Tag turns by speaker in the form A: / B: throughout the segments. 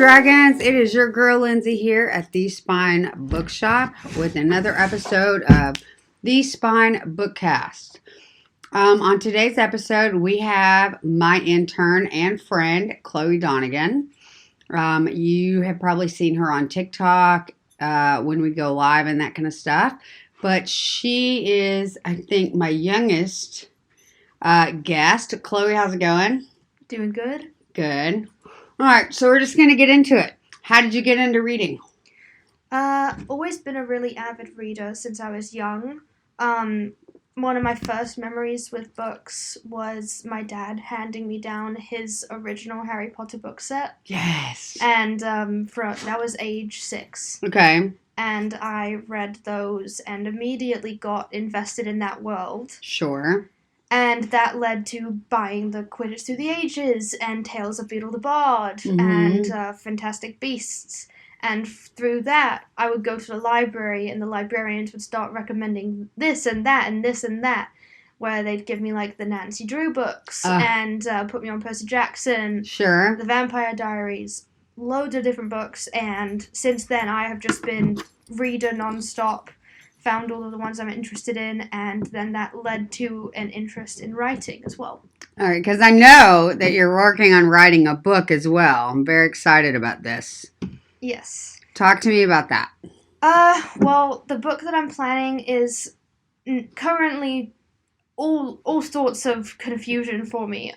A: Dragons? It is your girl Lindsay here at The Spine Bookshop with another episode of The Spine Bookcast. On today's episode, we have my intern and friend, Chloe Donegan. You have probably seen her on TikTok when we go live and that kind of stuff. But she is, I think, my youngest guest. Chloe, how's it going?
B: Doing good.
A: Good. All right, so we're just going to get into it. How did you get into reading?
B: Always been a really avid reader since I was young. One of my first memories with books was my dad handing me down his original Harry Potter book set.
A: Yes.
B: And that was age 6.
A: Okay.
B: And I read those and immediately got invested in that world.
A: Sure.
B: And that led to buying the Quidditch Through the Ages and Tales of Beedle the Bard and Fantastic Beasts. And through that, I would go to the library and the librarians would start recommending this and that and this and that, where they'd give me like the Nancy Drew books and put me on Percy Jackson.
A: Sure.
B: The Vampire Diaries, loads of different books. And since then, I have just been reader nonstop. Found all of the ones I'm interested in, and then that led to an interest in writing as well.
A: All right, because I know that you're working on writing a book as well. I'm very excited about this.
B: Yes.
A: Talk to me about that.
B: Well, the book that I'm planning is currently all sorts of confusion for me.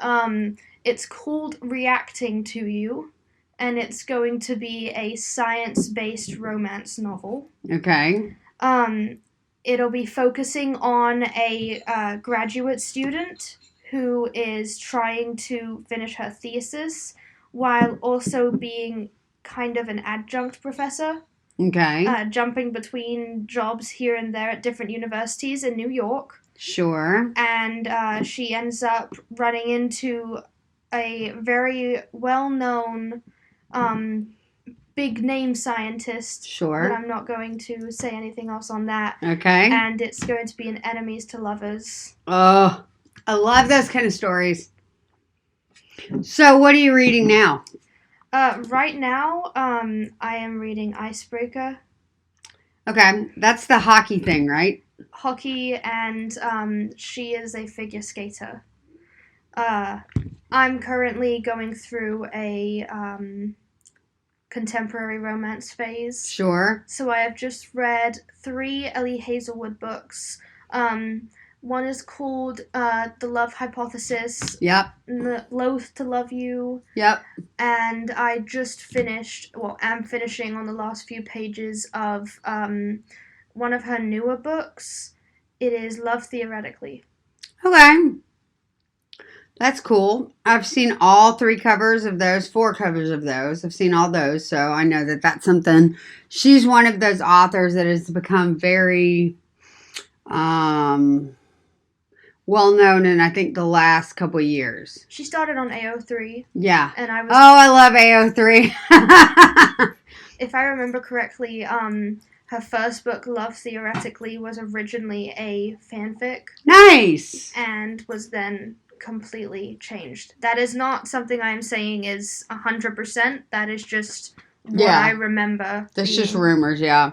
B: It's called Reacting to You, and it's going to be a science-based romance novel.
A: Okay.
B: It'll be focusing on a graduate student who is trying to finish her thesis while also being kind of an adjunct professor.
A: Okay.
B: Jumping between jobs here and there at different universities in New York.
A: Sure.
B: And she ends up running into a very well-known big name scientist.
A: Sure.
B: But I'm not going to say anything else on that.
A: Okay.
B: And it's going to be an enemies to lovers.
A: Oh, I love those kind of stories. So what are you reading now?
B: Right now, I am reading Icebreaker.
A: Okay, that's the hockey thing, right?
B: Hockey, and she is a figure skater. I'm currently going through a contemporary romance phase.
A: Sure.
B: So I have just read 3 Ellie Hazelwood books. One is called The Love Hypothesis.
A: Yep.
B: Loath to Love You.
A: Yep.
B: And I just am finishing on the last few pages of one of her newer books. It is Love Theoretically.
A: Okay. That's cool. I've seen all 3 covers of those, 4 covers of those. I've seen all those, so I know that that's something. She's one of those authors that has become very well-known in, I think, the last couple of years.
B: She started on AO3.
A: Yeah.
B: And I
A: love AO3.
B: If I remember correctly, her first book, Love Theoretically, was originally a fanfic.
A: Nice.
B: And was then completely changed. That is not something I am saying is 100%. That is just what I remember.
A: That's just rumors, yeah.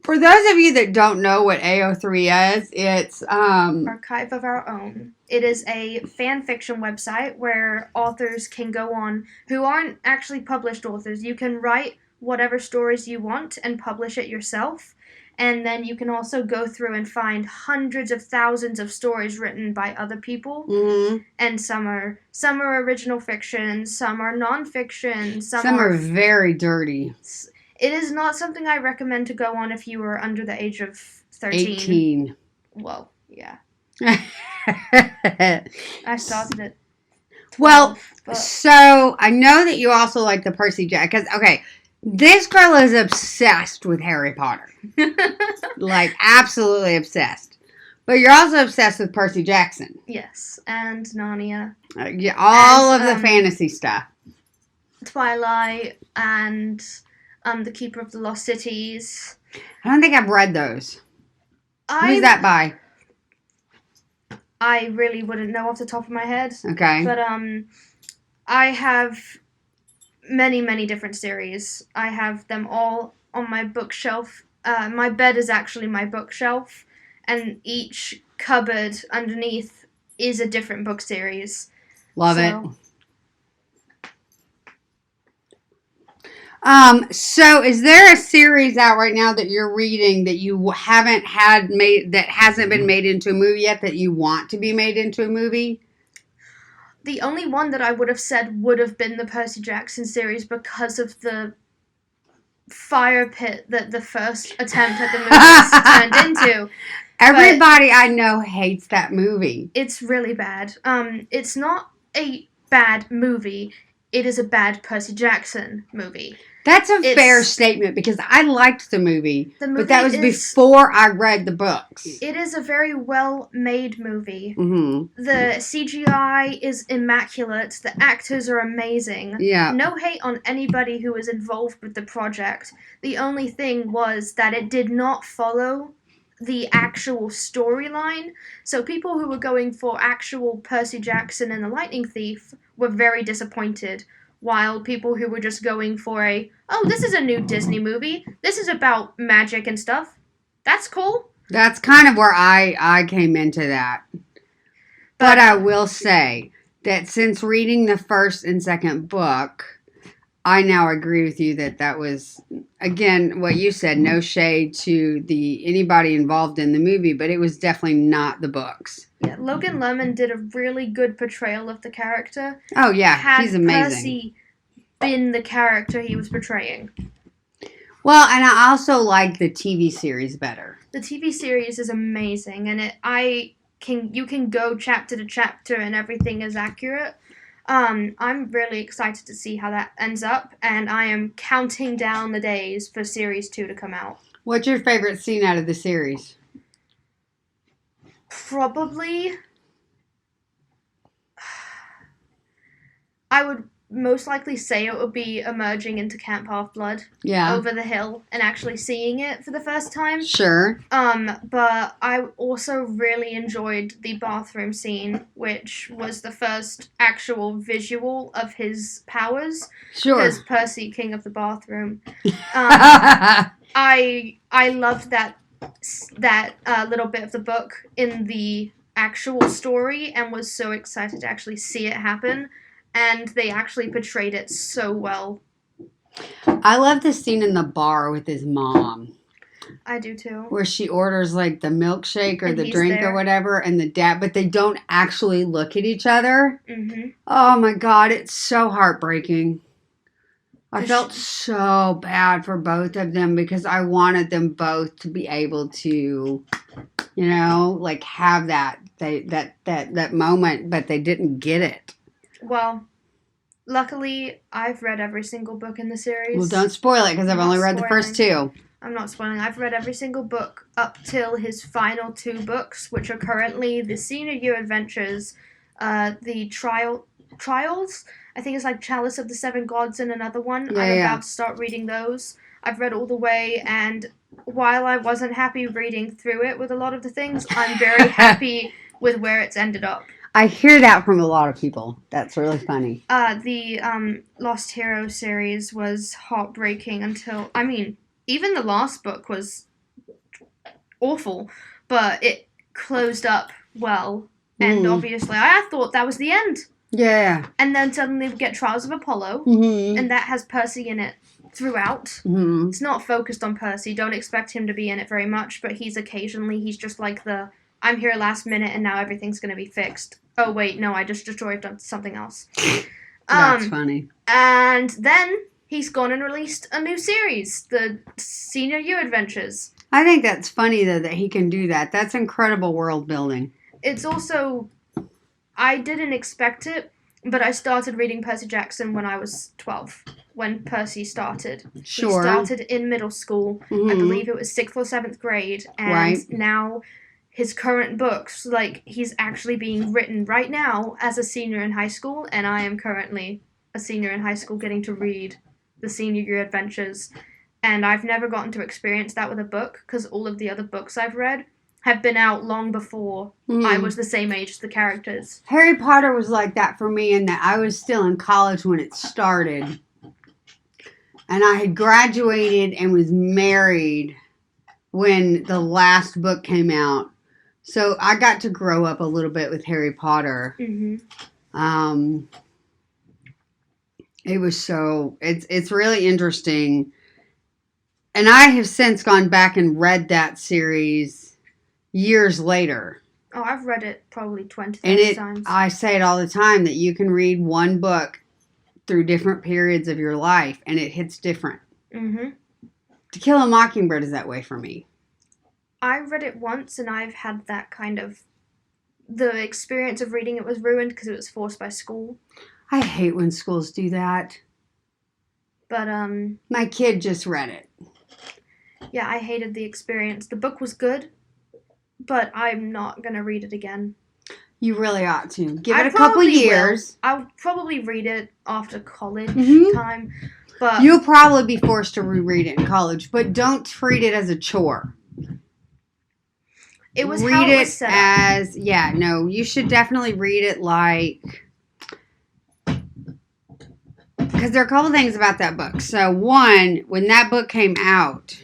A: For those of you that don't know what AO3 is, it's
B: Archive of Our Own. It is a fan fiction website where authors can go on who aren't actually published authors. You can write whatever stories you want and publish it yourself. And then you can also go through and find hundreds of thousands of stories written by other people.
A: Mm-hmm.
B: And some are original fiction, some are nonfiction,
A: some are very dirty.
B: It is not something I recommend to go on if you are under the age of 13.
A: 18.
B: Well, yeah. I started at 12.
A: Well, so I know that you also like the Percy Jackson. Because, okay, this girl is obsessed with Harry Potter. Like, absolutely obsessed. But you're also obsessed with Percy Jackson.
B: Yes, and Narnia.
A: Yeah, all of the fantasy stuff.
B: Twilight and The Keeper of the Lost Cities.
A: I don't think I've read those. Who's that by?
B: I really wouldn't know off the top of my head.
A: Okay.
B: But I have many, many different series. I have them all on my bookshelf. My bed is actually my bookshelf, and each cupboard underneath is a different book series.
A: Love it. So is there a series out right now that you're reading that you haven't had made, that hasn't been made into a movie yet, that you want to be made into a movie?
B: The only one that I would have said would have been the Percy Jackson series because of the fire pit that the first attempt at the movie turned into.
A: Everybody I know hates that movie.
B: It's really bad. It's not a bad movie. It is a bad Percy Jackson movie.
A: That's a fair statement because I liked the movie, but that was before I read the books.
B: It is a very well-made movie.
A: Mm-hmm.
B: The CGI is immaculate. The actors are amazing.
A: Yeah.
B: No hate on anybody who was involved with the project. The only thing was that it did not follow the actual storyline. So people who were going for actual Percy Jackson and the Lightning Thief were very disappointed. While people who were just going for this is a new Disney movie. This is about magic and stuff. That's cool.
A: That's kind of where I came into that. But I will say that since reading the first and second book, I now agree with you that was, again, what you said, no shade to anybody involved in the movie, but it was definitely not the books.
B: Yeah, Logan Lerman did a really good portrayal of the character.
A: Oh, yeah, he's amazing.
B: Had Percy been the character he was portraying.
A: Well, and I also like the TV series better.
B: The TV series is amazing, and you can go chapter to chapter and everything is accurate. I'm really excited to see how that ends up, and I am counting down the days for Series 2 to come out.
A: What's your favorite scene out of the series?
B: Probably, I would most likely say it would be emerging into Camp Half-Blood.
A: Yeah.
B: Over the hill and actually seeing it for the first time.
A: Sure.
B: But I also really enjoyed the bathroom scene, which was the first actual visual of his powers.
A: Sure.
B: As Percy, King of the Bathroom. I loved that little bit of the book in the actual story and was so excited to actually see it happen. And they actually portrayed it so well.
A: I love the scene in the bar with his mom.
B: I do too.
A: Where she orders like the milkshake or the drink or whatever, and the dad, but they don't actually look at each other.
B: Mm-hmm.
A: Oh my God, it's so heartbreaking. I felt so bad for both of them because I wanted them both to be able to, like have that moment, but they didn't get it.
B: Well, luckily, I've read every single book in the series.
A: Well, don't spoil it because I've only read the first two.
B: I'm not spoiling. I've read every single book up till his final two books, which are currently the Senior Year Adventures, the Trials. I think it's like Chalice of the Seven Gods and another one.
A: Yeah,
B: I'm about to start reading those. I've read all the way, and while I wasn't happy reading through it with a lot of the things, I'm very happy with where it's ended up.
A: I hear that from a lot of people. That's really funny.
B: The Lost Hero series was heartbreaking until, even the last book was awful, but it closed up well. And obviously, I thought that was the end.
A: Yeah.
B: And then suddenly we get Trials of Apollo, and that has Percy in it throughout.
A: Mm-hmm.
B: It's not focused on Percy. Don't expect him to be in it very much, but he's just like I'm here last minute and now everything's going to be fixed. Oh, wait, no, I just destroyed something else.
A: That's funny.
B: And then he's gone and released a new series, the Senior Year Adventures.
A: I think that's funny, though, that he can do that. That's incredible world building.
B: It's also, I didn't expect it, but I started reading Percy Jackson when I was 12, when Percy started.
A: Sure.
B: He started in middle school.
A: Mm-hmm.
B: I believe it was 6th or 7th grade. And now his current books, he's actually being written right now as a senior in high school, and I am currently a senior in high school getting to read the Senior Year Adventures. And I've never gotten to experience that with a book, because all of the other books I've read have been out long before I was the same age as the characters.
A: Harry Potter was like that for me in that I was still in college when it started. And I had graduated and was married when the last book came out. So I got to grow up a little bit with Harry Potter.
B: Mm-hmm.
A: It was it's really interesting. And I have since gone back and read that series years later.
B: Oh, I've read it probably 20 times.
A: I say it all the time that you can read one book through different periods of your life and it hits different.
B: Mm-hmm.
A: To Kill a Mockingbird is that way for me.
B: I read it once and I've had that kind of... The experience of reading it was ruined because it was forced by school.
A: I hate when schools do that.
B: But,
A: my kid just read it.
B: Yeah, I hated the experience. The book was good, but I'm not going to read it again.
A: You really ought to. Give it a couple years.
B: I'll probably read it after college time. But
A: you'll probably be forced to reread it in college, but don't treat it as a chore.
B: It was how it was set up.
A: Yeah, no, you should definitely read it like... Because there are a couple things about that book. So, one, when that book came out,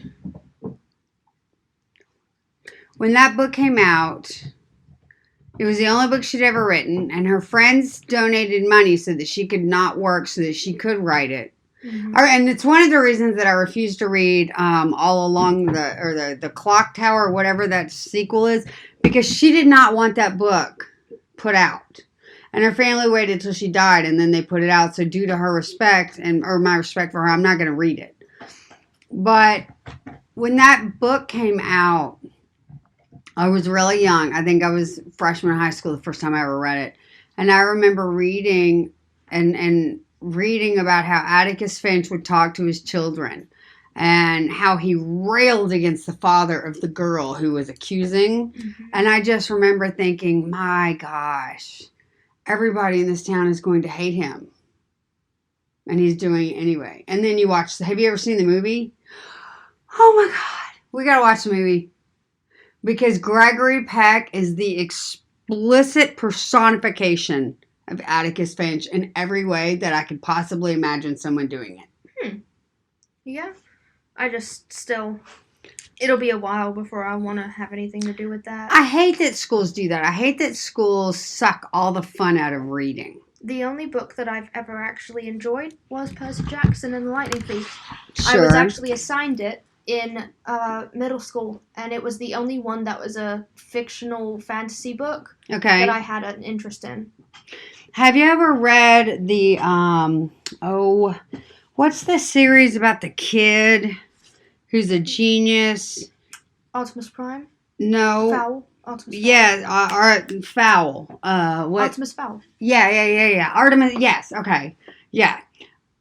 A: it was the only book she'd ever written, and her friends donated money so that she could not work, so that she could write it.
B: Mm-hmm.
A: And it's one of the reasons that I refused to read All Along the Clock Tower, whatever that sequel is, because she did not want that book put out. And her family waited till she died, and then they put it out. So due to her respect, or my respect for her, I'm not going to read it. But when that book came out, I was really young. I think I was freshman in high school the first time I ever read it. And I remember reading and reading about how Atticus Finch would talk to his children and how he railed against the father of the girl who was accusing.
B: Mm-hmm.
A: And I just remember thinking, my gosh, everybody in this town is going to hate him. And he's doing it anyway. And then you watch, have you ever seen the movie? Oh my God. We got to watch the movie. Because Gregory Peck is the explicit personification of Atticus Finch in every way that I could possibly imagine someone doing it.
B: Yeah. I just still... It'll be a while before I want to have anything to do with that.
A: I hate that schools do that. I hate that schools suck all the fun out of reading.
B: The only book that I've ever actually enjoyed was Percy Jackson and the Lightning Thief.
A: Sure.
B: I was actually assigned it in middle school, and it was the only one that was a fictional fantasy book that I had an interest in.
A: Have you ever read the, what's the series about the kid who's a genius?
B: Optimus Prime?
A: No.
B: Fowl? Optimus Fowl?
A: Yeah, Fowl. What?
B: Optimus Fowl.
A: Yeah. Artemis, yes, okay. Yeah.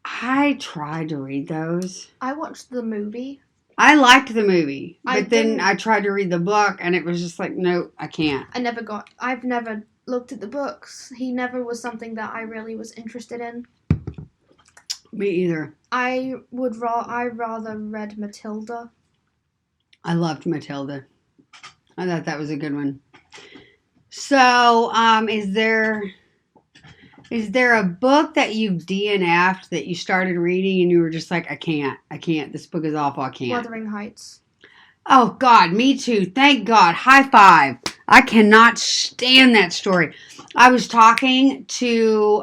A: I tried to read those.
B: I watched the movie.
A: I liked the movie, but then I tried to read the book, and it was just like, no, I can't.
B: I've never looked at the books. He never was something that I really was interested in.
A: Me either.
B: I rather read Matilda.
A: I loved Matilda. I thought that was a good one. So, is there a book that you've DNF'd that you started reading and you were just like, I can't. This book is awful. I can't.
B: Wuthering Heights.
A: Oh, God. Me too. Thank God. High five. I cannot stand that story. I was talking to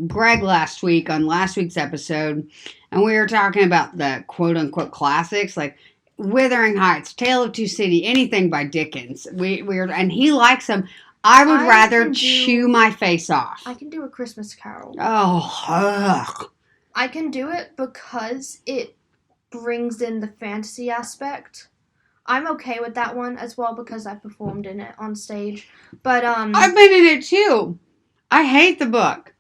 A: Greg last week on last week's episode, and we were talking about the quote-unquote classics, like Wuthering Heights, Tale of Two Cities, anything by Dickens. And he likes them. I would rather chew my face off.
B: I can do A Christmas Carol.
A: Oh, ugh.
B: I can do it because it brings in the fantasy aspect. I'm okay with that one as well because I performed in it on stage. But
A: I've been in it too. I hate the book.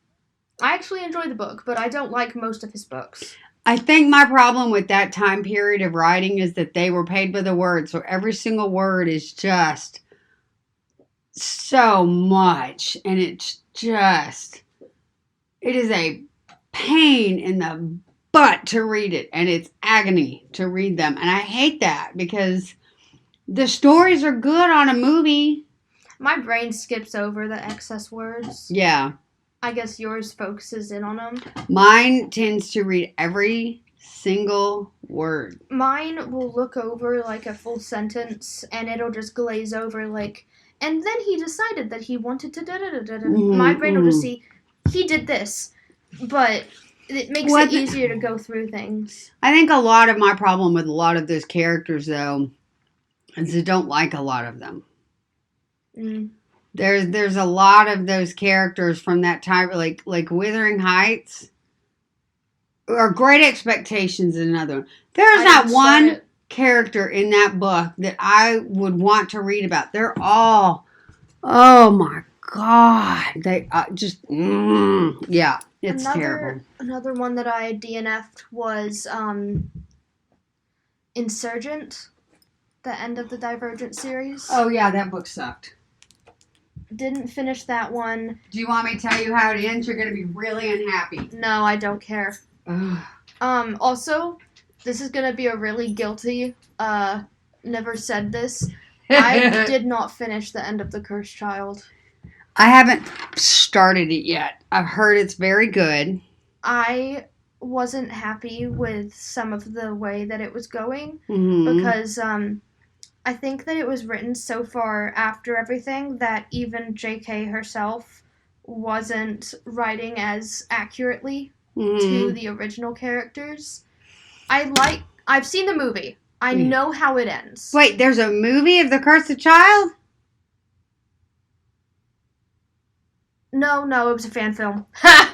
B: I actually enjoy the book, but I don't like most of his books.
A: I think my problem with that time period of writing is that they were paid by the word, so every single word is just so much, and it is a pain in the butt to read it, and it's agony to read them, and I hate that because the stories are good on a movie.
B: My brain skips over the excess words.
A: Yeah.
B: I guess yours focuses in on them.
A: Mine tends to read every single word.
B: Mine will look over like a full sentence and it'll just glaze over like, and then he decided that he wanted to da-da-da-da-da. My brain will just see, he did this. But it makes it easier to go through things.
A: I think a lot of my problem with a lot of those characters, though, is I don't like a lot of them.
B: Mm.
A: There's a lot of those characters from that time, like Wuthering Heights, or Great Expectations is another one. There's not one character in that book that I would want to read about. They're all, oh my God, they just, yeah, it's terrible.
B: Another one that I DNF'd was Insurgent, the end of the Divergent series.
A: Oh yeah, that book sucked.
B: Didn't finish that one.
A: Do you want me to tell you how it ends? You're going to be really unhappy.
B: No, I don't care. Also, this is gonna be a really guilty, never said this. I did not finish the end of The Cursed Child.
A: I haven't started it yet. I've heard it's very good.
B: I wasn't happy with some of the way that it was going because I think that it was written so far after everything that even J.K. herself wasn't writing as accurately to the original characters. I've seen the movie. I know how it ends.
A: Wait, there's a movie of The Cursed Child?
B: No, it was a fan film.
A: Okay,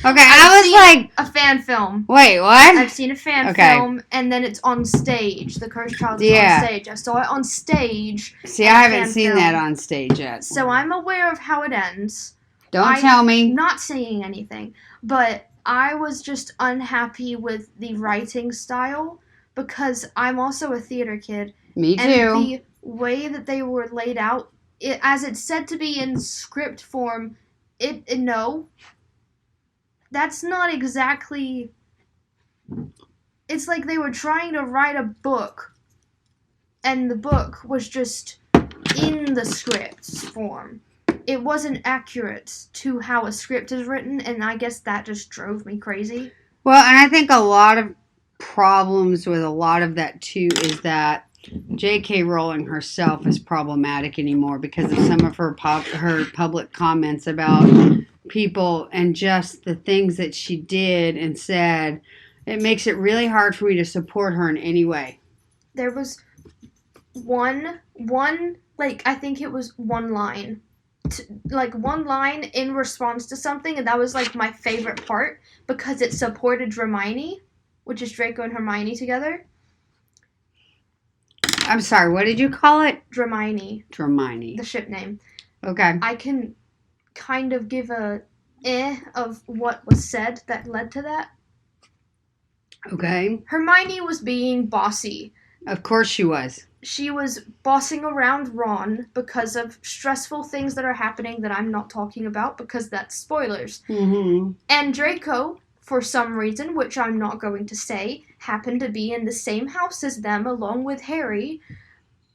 A: I was like...
B: a fan film.
A: Wait, what?
B: I've seen a fan film, and then it's on stage. The Cursed Child is on stage. I saw it on stage.
A: See, I haven't seen that on stage yet.
B: So I'm aware of how it ends.
A: Don't tell me.
B: I'm not saying anything, but I was just unhappy with the writing style because I'm also a theater kid.
A: Me too.
B: And the way that they were laid out, as it's said to be in script form, that's not exactly... It's like they were trying to write a book, and the book was just in the script's form. It wasn't accurate to how a script is written, and I guess that just drove me crazy.
A: Well, and I think a lot of problems with a lot of that, too, is that J.K. Rowling herself is problematic anymore because of some of her public comments about people and just the things that she did and said. It makes it really hard for me to support her in any way.
B: There was one I think it was one line. One line in response to something, and that was, my favorite part because it supported Hermione, which is Draco and Hermione together.
A: I'm sorry, what did you call it?
B: Hermione.
A: Hermione.
B: The ship name.
A: Okay.
B: I can kind of give a of what was said that led to that.
A: Okay.
B: Hermione was being bossy.
A: Of course she was.
B: She was bossing around Ron because of stressful things that are happening that I'm not talking about because that's spoilers.
A: Mm-hmm.
B: And Draco, for some reason, which I'm not going to say, happened to be in the same house as them along with Harry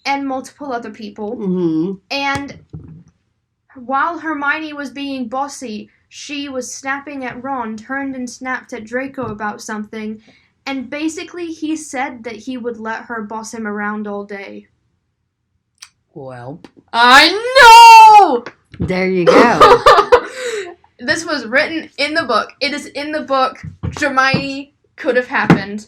B: and multiple other people.
A: Mm-hmm.
B: And while Hermione was being bossy, she was snapping at Ron, turned and snapped at Draco about something, and basically he said that he would let her boss him around all day.
A: Well,
B: I know!
A: There you go.
B: This was written in the book. It is in the book. Hermione could have happened.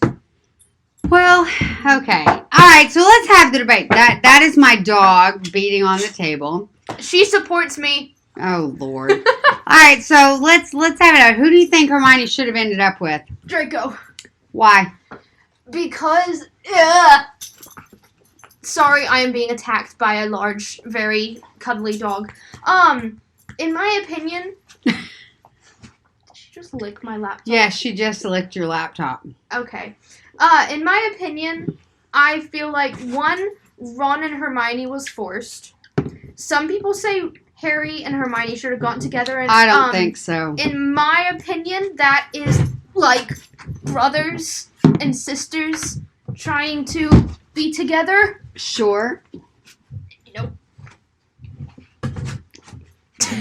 A: Well, okay. All right, so let's have the debate. That is my dog beating on the table.
B: She supports me.
A: Oh, Lord. All right, so let's have it out. Who do you think Hermione should have ended up with?
B: Draco.
A: Why?
B: Because, sorry, I am being attacked by a large, very cuddly dog. In my opinion... Did she just lick my laptop?
A: Yeah, she just licked your laptop.
B: Okay. In my opinion, I feel like, one, Ron and Hermione was forced. Some people say Harry and Hermione should have gotten together. And,
A: I don't think so.
B: In my opinion, that is like brothers and sisters trying to be together.
A: Sure.
B: Nope.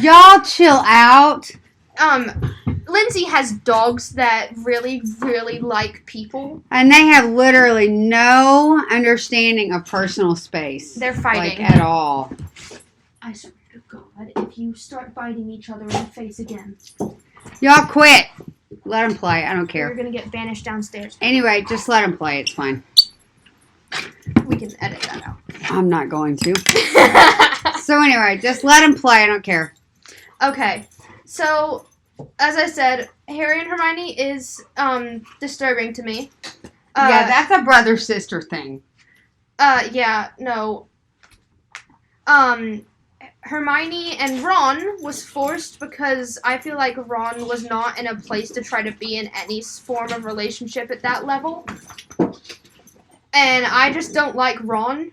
A: Y'all chill out.
B: Lindsay has dogs that really, really like people.
A: And they have literally no understanding of personal space.
B: They're fighting.
A: Like, at all.
B: I swear to God, if you start biting each other in the face again.
A: Y'all quit. Let them play. I don't care.
B: You're going to get banished downstairs.
A: Anyway, just let them play. It's fine.
B: We can edit that out.
A: I'm not going to. So anyway, just let them play. I don't care.
B: Okay. So, as I said, Harry and Hermione is disturbing to me.
A: Yeah, that's a brother-sister thing.
B: Yeah, no. Hermione and Ron was forced because I feel like Ron was not in a place to try to be in any form of relationship at that level. And I just don't like Ron.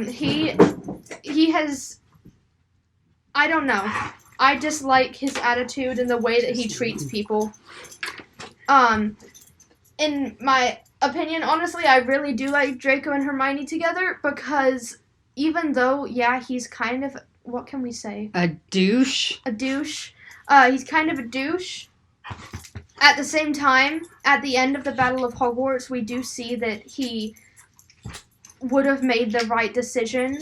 B: He has, I don't know. I dislike his attitude and the way that he treats people. In my opinion, honestly, I really do like Draco and Hermione together because even though, yeah, he's kind of, what can we say?
A: A douche.
B: A douche. He's kind of a douche. At the same time, at the end of the Battle of Hogwarts, we do see that he would have made the right decision.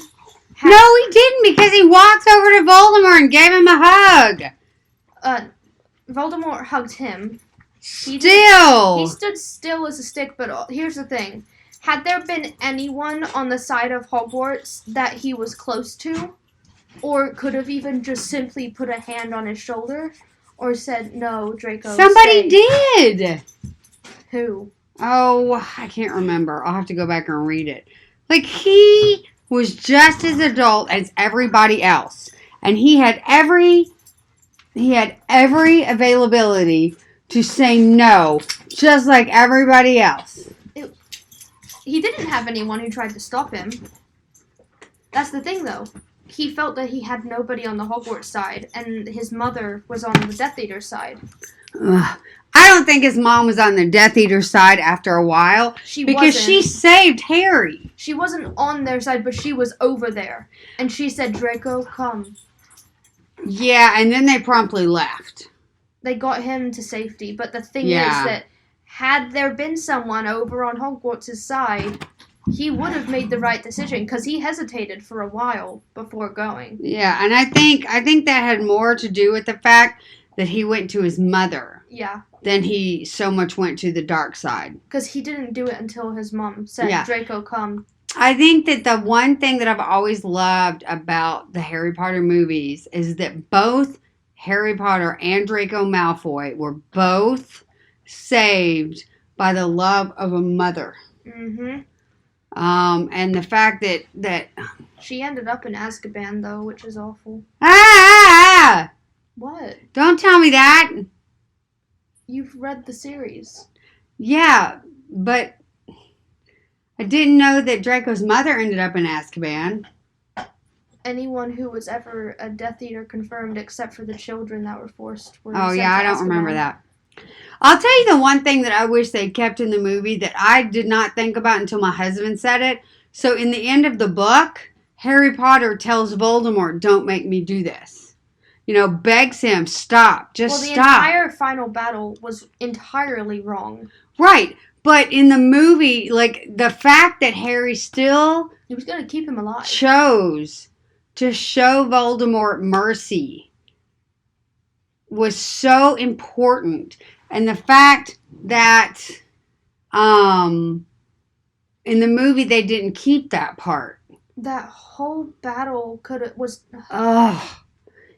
A: No, he didn't, because he walks over to Voldemort and gave him a hug.
B: Voldemort hugged him. He stood still as a stick, but here's the thing. Had there been anyone on the side of Hogwarts that he was close to, or could have even just simply put a hand on his shoulder, or said, no, Draco,
A: Somebody
B: stay.
A: did.
B: Who?
A: Oh, I can't remember. I'll have to go back and read it. Like, he was just as adult as everybody else. And he had every availability to say no, just like everybody else.
B: He didn't have anyone who tried to stop him. That's the thing, though. He felt that he had nobody on the Hogwarts side, and his mother was on the Death Eater side.
A: Ugh. I don't think his mom was on the Death Eater side after a while. Because she saved Harry.
B: She wasn't on their side, but she was over there. And she said, Draco, come.
A: Yeah, and then they promptly left.
B: They got him to safety, but the thing is that had there been someone over on Hogwarts' side, he would have made the right decision, because he hesitated for a while before going.
A: Yeah, and I think that had more to do with the fact that he went to his mother.
B: Yeah.
A: Than he so much went to the dark side.
B: Because he didn't do it until his mom said, Draco, come.
A: I think that the one thing that I've always loved about the Harry Potter movies is that both Harry Potter and Draco Malfoy were both saved by the love of a mother.
B: Mm-hmm.
A: And the fact that
B: she ended up in Azkaban, though, which is awful.
A: Ah!
B: What?
A: Don't tell me that.
B: You've read the series.
A: Yeah, but I didn't know that Draco's mother ended up in Azkaban.
B: Anyone who was ever a Death Eater confirmed, except for the children that were forced. Were
A: oh, yeah, I don't
B: Azkaban.
A: remember that. I'll tell you the one thing that I wish they kept in the movie that I did not think about until my husband said it. So in the end of the book, Harry Potter tells Voldemort, don't make me do this. You know, begs him, stop, stop.
B: Well, the entire final battle was entirely wrong.
A: Right, but in the movie, like, the fact that Harry still...
B: He was going to keep him alive. ...chose
A: to show Voldemort mercy was so important. And the fact that in the movie they didn't keep that part.
B: That whole battle was...
A: Ugh.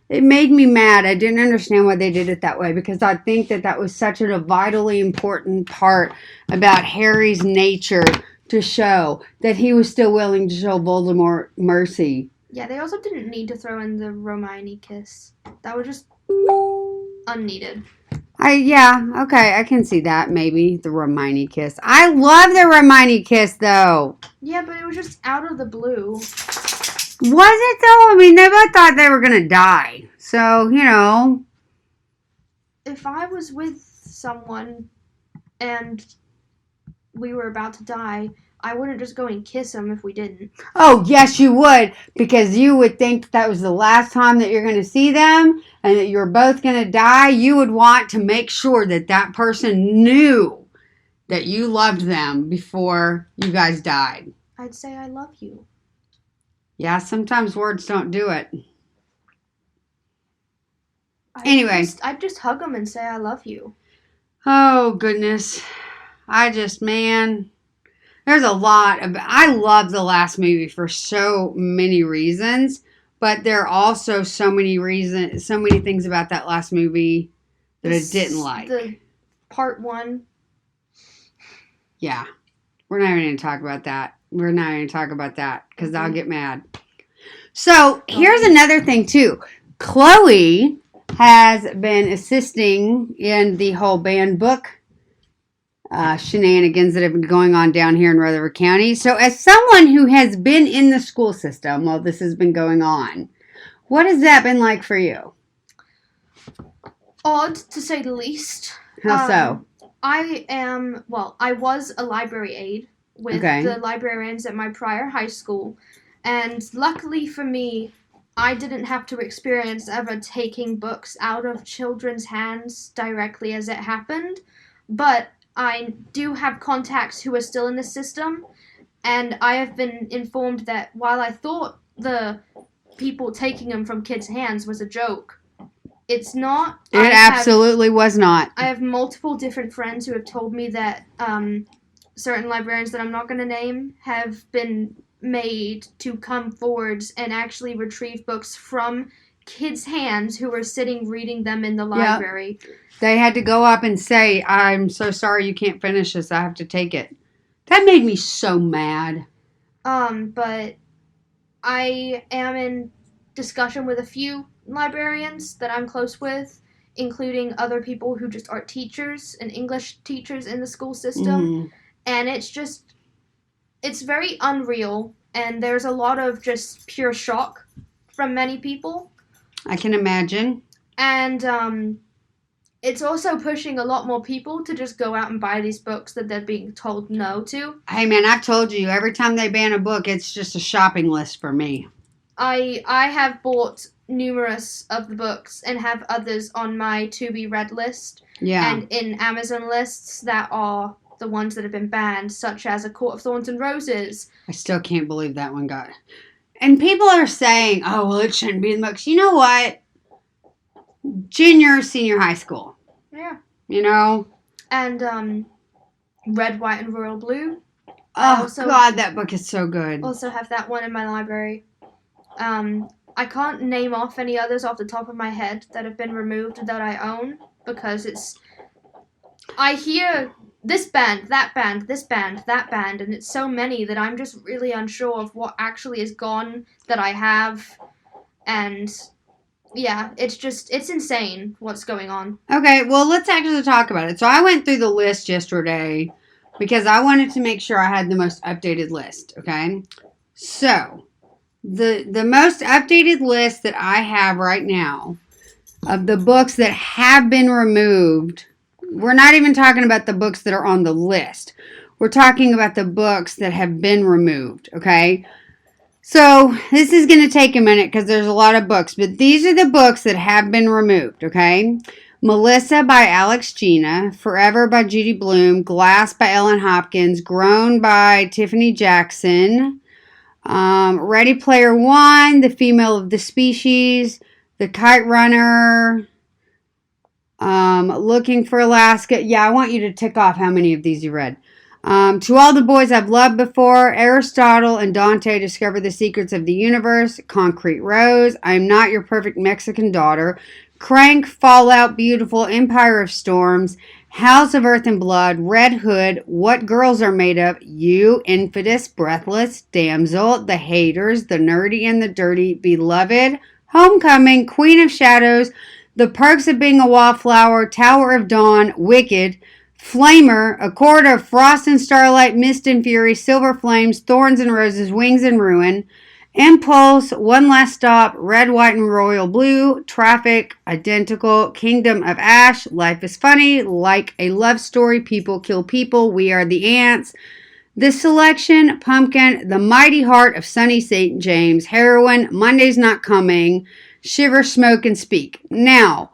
A: It made me mad. I didn't understand why they did it that way, because I think that was such a vitally important part about Harry's nature to show that he was still willing to show Voldemort mercy.
B: Yeah, they also didn't need to throw in the Hermione kiss. That was just unneeded.
A: Okay, I can see that, maybe, the Hermione kiss. I love the Hermione kiss, though.
B: Yeah, but it was just out of the blue.
A: Was it, though? I mean, they both thought they were going to die. So, you know.
B: If I was with someone and we were about to die, I wouldn't just go and kiss them if we didn't.
A: Oh, yes, you would, because you would think that was the last time that you're going to see them and that you're both going to die. You would want to make sure that that person knew that you loved them before you guys died.
B: I'd say I love you.
A: Yeah, sometimes words don't do it. Anyway.
B: I'd just hug them and say I love you.
A: Oh, goodness. Man, there's a lot of, I love the last movie for so many reasons, but there are also so many things about that last movie that I didn't like.
B: The part 1.
A: Yeah. We're not even going to talk about that. Because I'll get mad. So, here's another thing, too. Chloe has been assisting in the whole banned book shenanigans that have been going on down here in Rutherford County. So, as someone who has been in the school system while this has been going on, what has that been like for you?
B: Odd, to say the least.
A: How so?
B: I was a library aide with the librarians at my prior high school, and luckily for me, I didn't have to experience ever taking books out of children's hands directly as it happened, but I do have contacts who are still in the system, and I have been informed that while I thought the people taking them from kids' hands was a joke, it's not.
A: It absolutely was not.
B: I have multiple different friends who have told me that certain librarians that I'm not going to name have been made to come forwards and actually retrieve books from kids' hands who were sitting reading them in the library.
A: Yep. They had to go up and say, I'm so sorry you can't finish this. I have to take it. That made me so mad.
B: But I am in discussion with a few librarians that I'm close with, including other people who just are teachers and English teachers in the school system. And it's very unreal, and there's a lot of just pure shock from many people.
A: I can imagine.
B: And it's also pushing a lot more people to just go out and buy these books that they're being told no to.
A: Hey, man, I've told you, every time they ban a book, it's just a shopping list for me.
B: I have bought numerous of the books and have others on my to-be-read list.
A: Yeah.
B: And in Amazon lists that are the ones that have been banned, such as A Court of Thorns and Roses.
A: I still can't believe that one got. And people are saying, oh, well, it shouldn't be in the books. You know what? Junior, senior high school.
B: Yeah.
A: You know?
B: And Red, White, and Royal Blue.
A: Oh, God, that book is so good.
B: Also have that one in my library. I can't name off any others off the top of my head that have been removed that I own, because I hear this band, that band, this band, that band, and it's so many that I'm just really unsure of what actually is gone that I have, and yeah, it's insane what's going on.
A: Okay, well, let's actually talk about it. So I went through the list yesterday because I wanted to make sure I had the most updated list, okay? So, the most updated list that I have right now of the books that have been removed, we're not even talking about the books that are on the list. We're talking about the books that have been removed, okay? So, this is going to take a minute because there's a lot of books, but these are the books that have been removed, okay? Melissa by Alex Gina, Forever by Judy Blume, Glass by Ellen Hopkins, Grown by Tiffany Jackson, Ready Player One, The Female of the Species, The Kite Runner, Looking for Alaska. Yeah, I want you to tick off how many of these you read. To All the Boys I've Loved Before, Aristotle and Dante Discover the Secrets of the Universe, Concrete Rose, I Am Not Your Perfect Mexican Daughter, Crank, Fallout, Beautiful, Empire of Storms, House of Earth and Blood, Red Hood, What Girls Are Made Of, You, Infidus, Breathless, Damsel, The Haters, The Nerdy and the Dirty, Beloved, Homecoming, Queen of Shadows, The Perks of Being a Wallflower, Tower of Dawn, Wicked, Flamer, A Court of Frost and Starlight, Mist and Fury, Silver Flames, Thorns and Roses, Wings and Ruin, Impulse, One Last Stop, Red, White, and Royal Blue, Traffic, Identical, Kingdom of Ash, Life is Funny, Like a Love Story, People Kill People, We Are the Ants, The Selection, Pumpkin, The Mighty Heart of Sunny St. James, Heroine, Monday's Not Coming, Shiver, Smoke, and Speak. Now,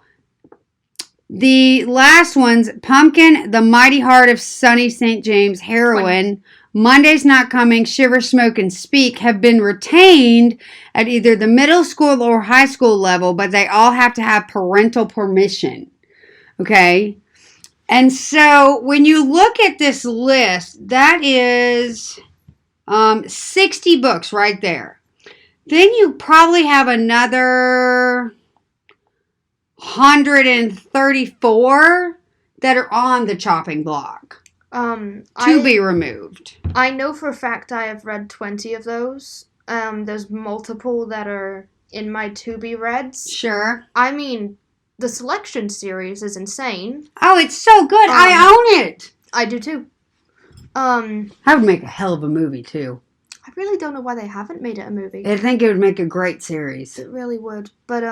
A: the last ones, Pumpkin, The Mighty Heart of Sunny St. James, Heroine, Monday's Not Coming, Shiver, Smoke, and Speak have been retained at either the middle school or high school level, but they all have to have parental permission. Okay? And so when you look at this list, that is 60 books right there. Then you probably have another 134 that are on the chopping block to be removed.
B: I know for a fact I have read 20 of those. There's multiple that are in my to-be-reads.
A: Sure.
B: I mean, the Selection series is insane.
A: Oh, it's so good. I own it.
B: I do too.
A: I would make a hell of a movie too.
B: I really don't know why they haven't made it a movie.
A: I think it would make a great series.
B: It really would. But,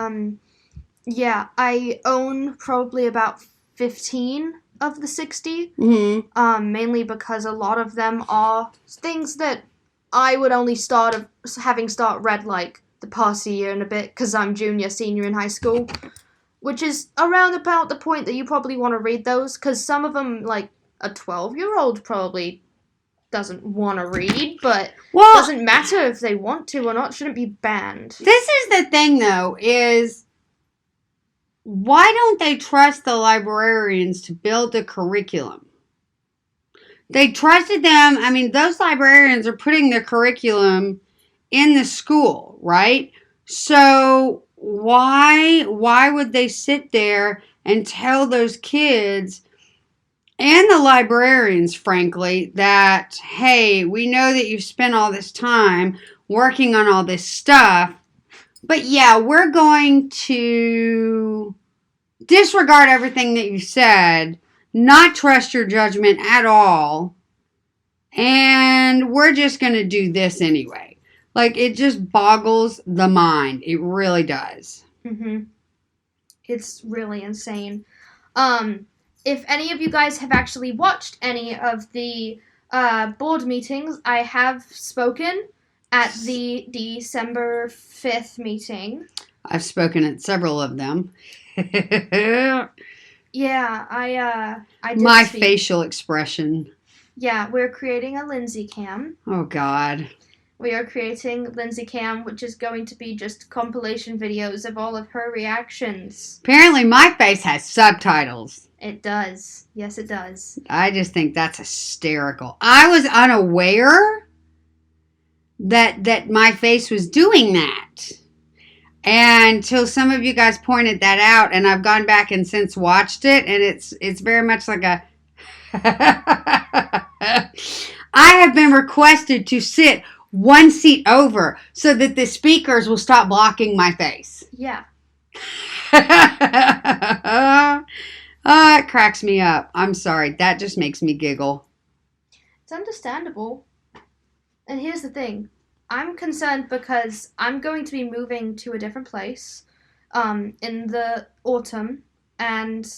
B: yeah, I own probably about 15 of the 60.
A: Mm-hmm.
B: Mainly because a lot of them are things that I would only start read like the past year and a bit because I'm senior in high school, which is around about the point that you probably want to read those because some of them, like a 12-year-old probably doesn't want to read, but it doesn't matter if they want to or not, shouldn't be banned.
A: This is the thing though, is why don't they trust the librarians to build a curriculum? They trusted them. I mean, those librarians are putting their curriculum in the school, right? So why would they sit there and tell those kids and the librarians, frankly, that, hey, we know that you've spent all this time working on all this stuff, but yeah, we're going to disregard everything that you said, not trust your judgment at all, and we're just going to do this anyway. Like, it just boggles the mind. It really does.
B: Mm-hmm. It's really insane. If any of you guys have actually watched any of the board meetings, I have spoken at the December 5th meeting.
A: I've spoken at several of them.
B: Yeah, I did
A: My
B: speak.
A: facial expression.
B: Yeah, we're creating a Lindsay cam.
A: Oh, God.
B: We are creating Lindsay cam, which is going to be just compilation videos of all of her reactions.
A: Apparently my face has subtitles.
B: It does. Yes, it does.
A: I just think that's hysterical. I was unaware that my face was doing that. And until some of you guys pointed that out, and I've gone back and since watched it, and it's very much like a I have been requested to sit one seat over so that the speakers will stop blocking my face.
B: Yeah.
A: It cracks me up. I'm sorry. That just makes me giggle.
B: It's understandable. And here's the thing. I'm concerned because I'm going to be moving to a different place in the autumn, and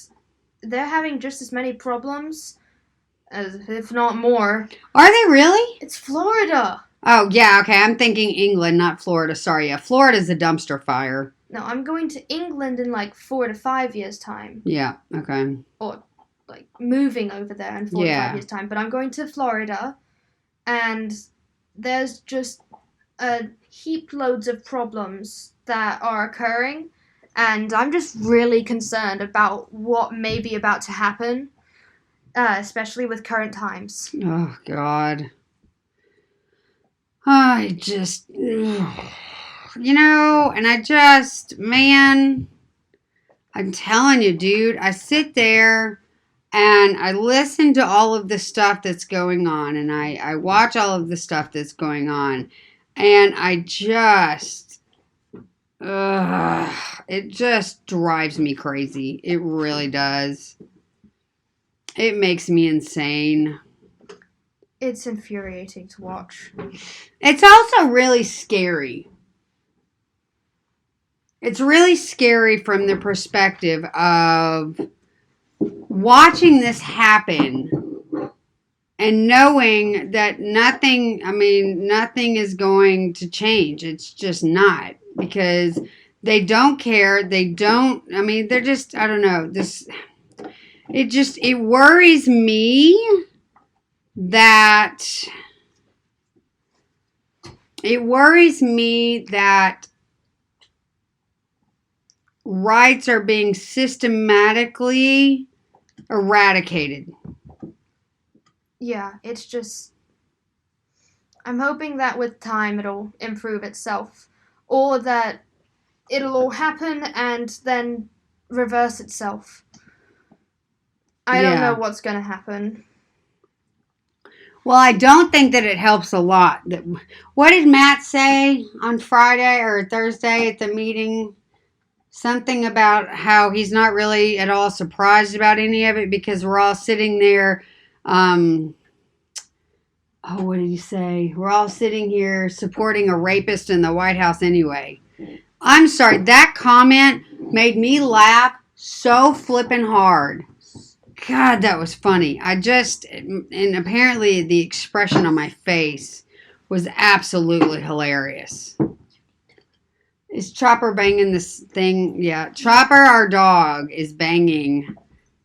B: they're having just as many problems, if not more.
A: Are they really?
B: It's Florida.
A: Oh, yeah, okay. I'm thinking England, not Florida. Sorry, yeah. Florida's a dumpster fire.
B: No, I'm going to England in like 4 to 5 years' time.
A: Yeah, okay.
B: Or like moving over there in 4 to 5 years' time. But I'm going to Florida, and there's just a heap loads of problems that are occurring, and I'm just really concerned about what may be about to happen, especially with current times.
A: Oh, God. I just, and man, I'm telling you, dude, I sit there and I listen to all of the stuff that's going on, and I watch all of the stuff that's going on, and I just, it just drives me crazy. It really does. It makes me insane.
B: It's infuriating to watch.
A: It's also really scary. It's really scary from the perspective of watching this happen and knowing that nothing is going to change. It's just not, because they don't care. They're just, I don't know. It worries me that rights are being systematically eradicated.
B: Yeah, it's just. I'm hoping that with time it'll improve itself, or that it'll all happen and then reverse itself. I don't know what's going to happen.
A: Well, I don't think that it helps a lot. What did Matt say on Friday or Thursday at the meeting? Something about how he's not really at all surprised about any of it because we're all sitting there. What did he say? We're all sitting here supporting a rapist in the White House anyway. I'm sorry, that comment made me laugh so flippin' hard. God, that was funny. And apparently the expression on my face was absolutely hilarious. Is Chopper banging this thing? Yeah, Chopper, our dog, is banging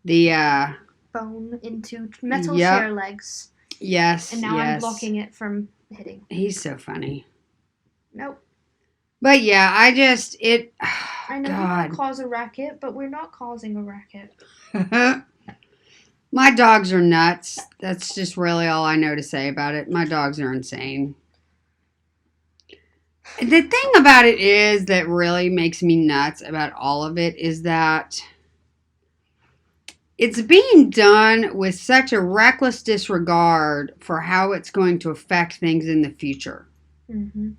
A: the
B: bone into metal chair legs.
A: Yes.
B: And now I'm blocking it from hitting.
A: He's so funny.
B: Nope.
A: But yeah, I
B: know we want to cause a racket, but we're not causing a racket.
A: My dogs are nuts. That's just really all I know to say about it. My dogs are insane. The thing about it is that really makes me nuts about all of it is that it's being done with such a reckless disregard for how it's going to affect things in the future.
B: Mm-hmm.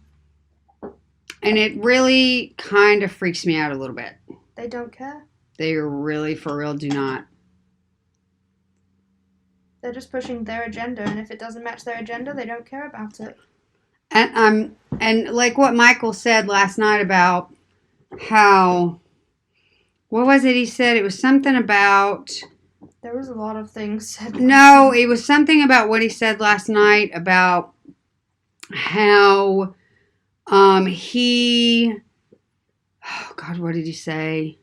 A: And it really kind of freaks me out a little bit.
B: They don't care.
A: They really, for real, do not.
B: They're just pushing their agenda, and if it doesn't match their agenda, they don't care about it.
A: And like what Michael said last night about how, what was it he said? It was something about...
B: There was a lot of things said.
A: No, it was something about what he said last night about how oh God, what did he say?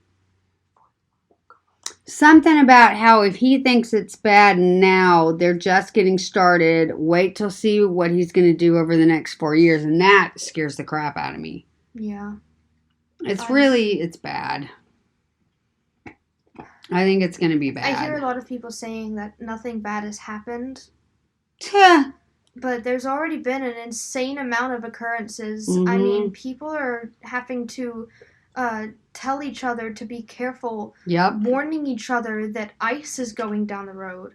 A: Something about how if he thinks it's bad now, they're just getting started. Wait till see what he's going to do over the next 4 years. And that scares the crap out of me.
B: Yeah.
A: It's bad. I think it's going to be bad.
B: I hear a lot of people saying that nothing bad has happened. But there's already been an insane amount of occurrences. Mm-hmm. I mean, people are having to tell each other to be careful.
A: Yep.
B: Warning each other that ice is going down the road.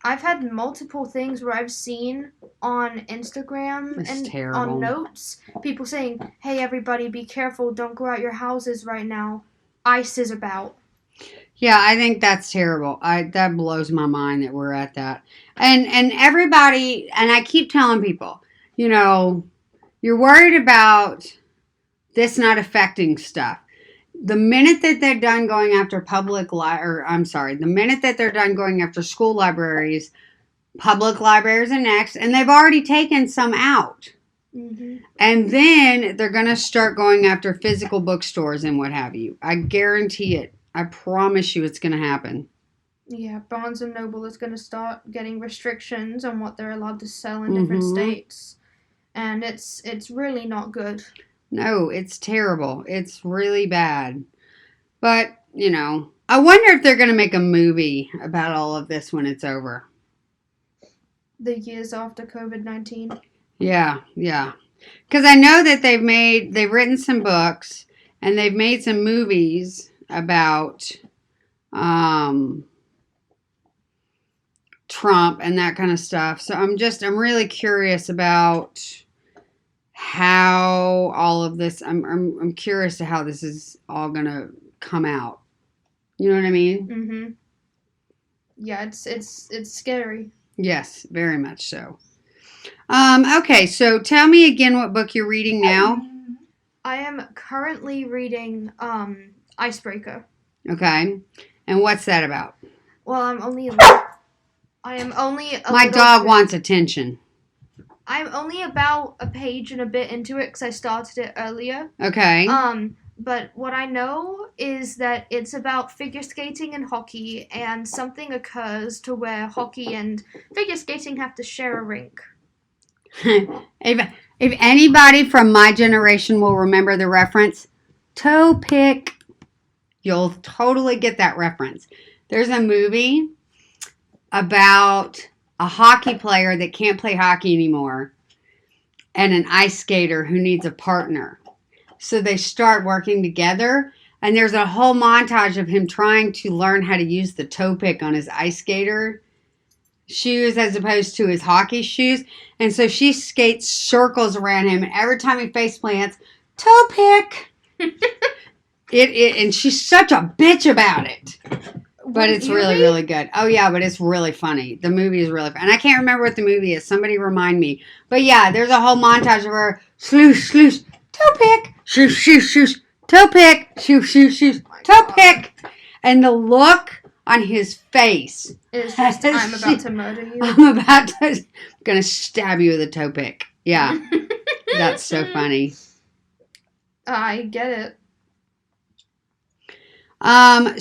B: I've had multiple things where I've seen on Instagram on notes, people saying, hey, everybody, be careful. Don't go out your houses right now. Ice is about.
A: Yeah, I think that's terrible. That blows my mind that we're at that. And everybody, and I keep telling people, you're worried about this not affecting stuff. The minute that they're done going after the minute that they're done going after school libraries, public libraries are next, and they've already taken some out. Mm-hmm. And then they're going to start going after physical bookstores and what have you. I guarantee it. I promise you it's going to happen.
B: Yeah, Barnes & Noble is going to start getting restrictions on what they're allowed to sell in different states. And it's really not good.
A: No, it's terrible. It's really bad. But, I wonder if they're going to make a movie about all of this when it's over.
B: The years after COVID-19?
A: Yeah. Because I know that they've written some books and they've made some movies about Trump and that kind of stuff. So I'm really curious about how all of this, I'm curious to how this is all going to come out. You know what I mean?
B: Mm-hmm. Yeah, it's scary.
A: Yes, very much so. Okay, so tell me again what book you're reading now.
B: I am currently reading Icebreaker.
A: Okay. And what's that about?
B: Well, I am only a
A: My
B: little
A: dog
B: bit-
A: wants attention.
B: I'm only about a page and a bit into it because I started it earlier.
A: Okay.
B: But what I know is that it's about figure skating and hockey, and something occurs to where hockey and figure skating have to share a rink.
A: if anybody from my generation will remember the reference, toe pick, you'll totally get that reference. There's a movie about a hockey player that can't play hockey anymore and an ice skater who needs a partner. So they start working together, and there's a whole montage of him trying to learn how to use the toe pick on his ice skater shoes as opposed to his hockey shoes. And so she skates circles around him, and every time he face plants, toe pick. And she's such a bitch about it. But it's really, really good. Oh, yeah, but it's really funny. The movie is really fun. And I can't remember what the movie is. Somebody remind me. But yeah, there's a whole montage of her, sloosh, sloosh, toe pick, shoosh, shoosh, shoosh, toe pick, shoosh, shoosh, shoosh, toe pick. And the look on his face.
B: It's just, I'm about to murder you. I'm
A: going to stab you with a toe pick. Yeah. That's so funny.
B: I get it.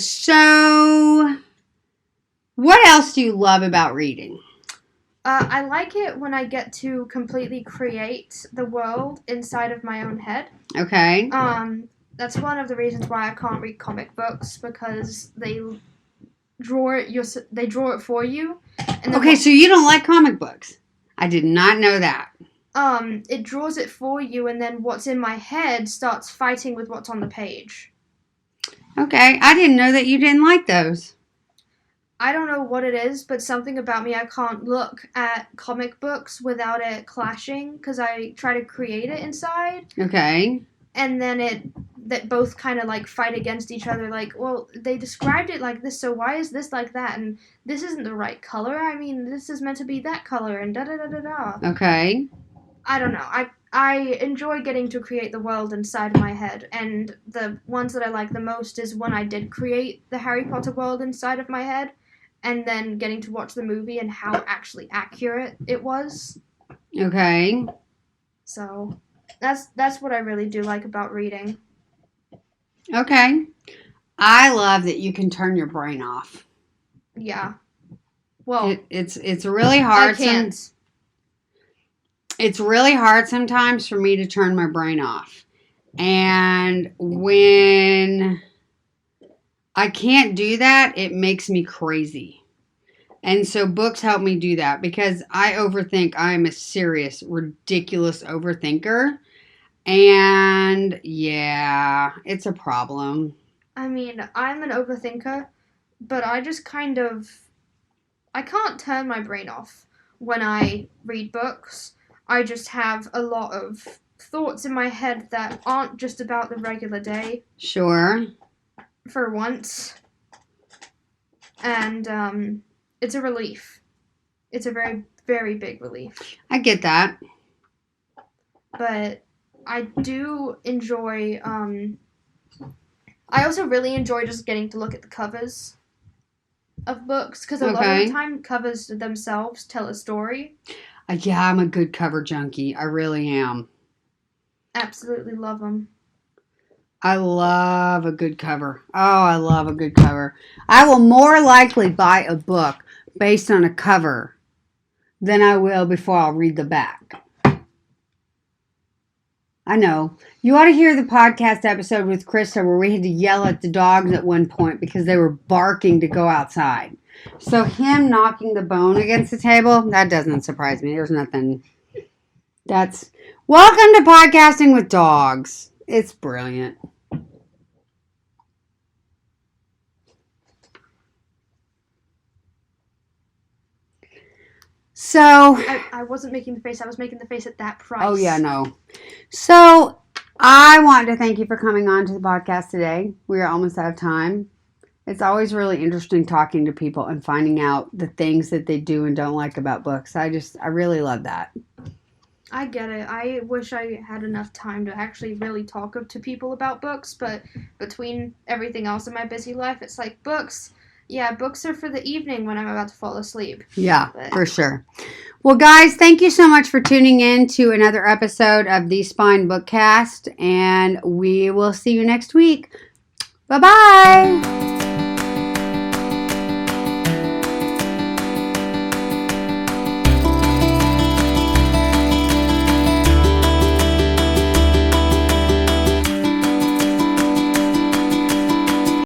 A: So what else do you love about reading?
B: I like it when I get to completely create the world inside of my own head.
A: Okay.
B: That's one of the reasons why I can't read comic books, because they draw it for you. And
A: okay, so you don't like comic books. I did not know that.
B: It draws it for you, and then what's in my head starts fighting with what's on the page.
A: Okay, I didn't know that you didn't like those.
B: I don't know what it is, but something about me, I can't look at comic books without it clashing, because I try to create it inside.
A: Okay.
B: And then that both kind of like fight against each other, like, well, they described it like this, so why is this like that? And this isn't the right color. I mean, this is meant to be that color, and da-da-da-da-da.
A: Okay.
B: I don't know. I enjoy getting to create the world inside my head, and the ones that I like the most is when I did create the Harry Potter world inside of my head, and then getting to watch the movie and how actually accurate it was.
A: Okay.
B: So that's what I really do like about reading.
A: Okay. I love that you can turn your brain off.
B: Yeah. Well,
A: it's really hard.
B: I can't.
A: It's really hard sometimes for me to turn my brain off. And when I can't do that, it makes me crazy. And so books help me do that because I overthink. I am a serious, ridiculous overthinker. And yeah, it's a problem.
B: I mean, I'm an overthinker, but I just I can't turn my brain off when I read books. I just have a lot of thoughts in my head that aren't just about the regular day.
A: Sure.
B: For once. And it's a relief. It's a very, very big relief.
A: I get that.
B: But I do enjoy, I also really enjoy just getting to look at the covers of books, because a lot of the time covers themselves tell a story.
A: Yeah, I'm a good cover junkie. I really am.
B: Absolutely love them.
A: I love a good cover. Oh, I love a good cover. I will more likely buy a book based on a cover than I will before I'll read the back. I know. You ought to hear the podcast episode with Krista where we had to yell at the dogs at one point because they were barking to go outside. So him knocking the bone against the table, that doesn't surprise me. There's nothing. That's... Welcome to podcasting with dogs. It's brilliant. So...
B: I wasn't making the face. I was making the face at that price.
A: Oh, yeah, no. So, I want to thank you for coming on to the podcast today. We are almost out of time. It's always really interesting talking to people and finding out the things that they do and don't like about books. I really love that.
B: I get it. I wish I had enough time to actually really talk to people about books, but between everything else in my busy life, it's like books. Yeah, books are for the evening when I'm about to fall asleep.
A: Yeah, for sure. Well, guys, thank you so much for tuning in to another episode of the Spine Bookcast, and we will see you next week. Bye-bye.